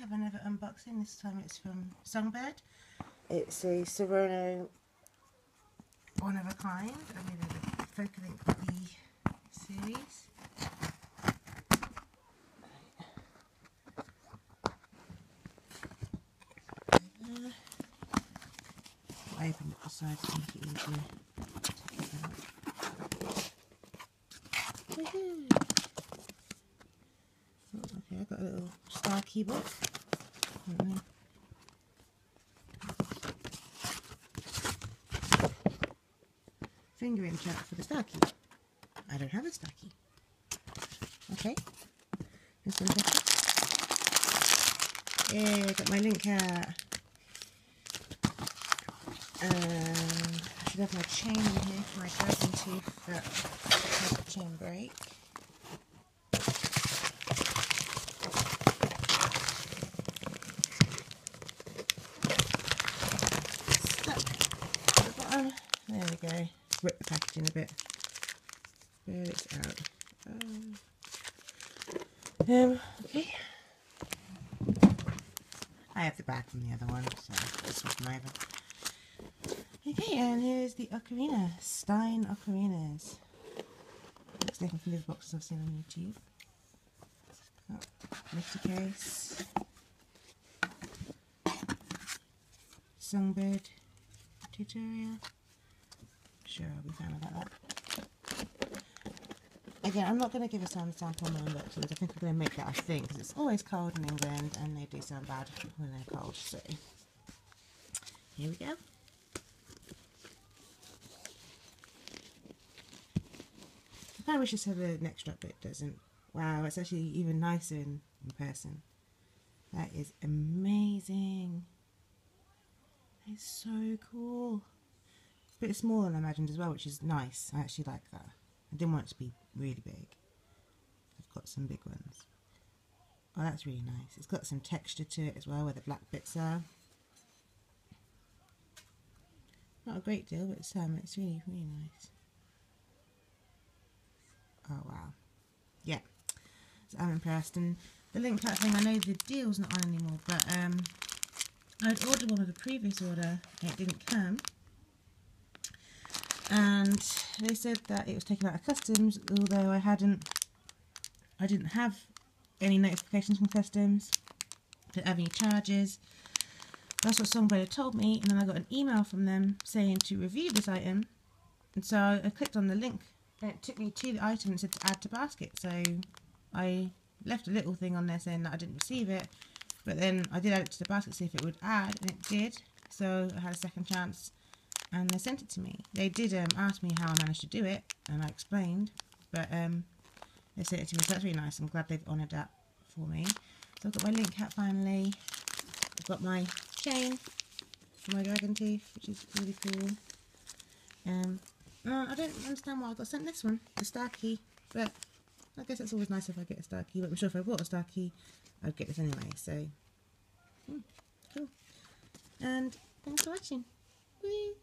have another unboxing. This time it's from Songbird. It's a Sorono one of a kind. I mean, the Focalink B series. I opened it aside to make it easier. Okay, I've got a little star keyboard. Fingering chart for the star key. I don't have a star key. Okay. This one's better. Yeah, I got my link hat. I should have my chain in here for my dragon tooth, but I had the chain break. Stuck at the bottom. There we go. Rip the packaging a bit. There it's out. Okay. I have the back from the other one, so I'll swap them over. Okay, and here's the Ocarina, Stein Ocarinas. Looks different from the boxes I've seen on YouTube. Lifter case. Songbird tutorial. Sure, I'll be fine about that. Again, I'm not going to give a sound sample on my unboxings. I think I'm going to make that a thing because it's always cold in England and they do sound bad when they're cold. So, here we go. I kind of wish this had a neck strap, but it doesn't. Wow, it's actually even nicer in person. That is amazing. That is so cool. It's a bit smaller than I imagined as well, which is nice. I actually like that. I didn't want it to be really big. I've got some big ones. Oh, that's really nice. It's got some texture to it as well, where the black bits are. Not a great deal, but it's really, really nice. Oh, wow. Yeah. So I'm impressed. And the link type thing, I know the deal's not on anymore, but I'd ordered one with a previous order and it didn't come. And they said that it was taken out of customs, although I didn't have any notifications from customs, didn't have any charges. That's what Songbird had told me, and then I got an email from them saying to review this item, and so I clicked on the link and it took me to the item and said to add to basket. So I left a little thing on there saying that I didn't receive it, but then I did add it to the basket to see if it would add, and it did, so I had a second chance. And they sent it to me. They did ask me how I managed to do it, and I explained, but they sent it to me, so that's really nice. I'm glad they've honoured that for me. So I've got my link hat finally. I've got my chain for my dragon teeth, which is really cool. I don't understand why I got sent this one, the star key, but I guess it's always nice if I get a star key, but I'm sure if I bought a star key, I'd get this anyway, so cool. And thanks for watching. Woo!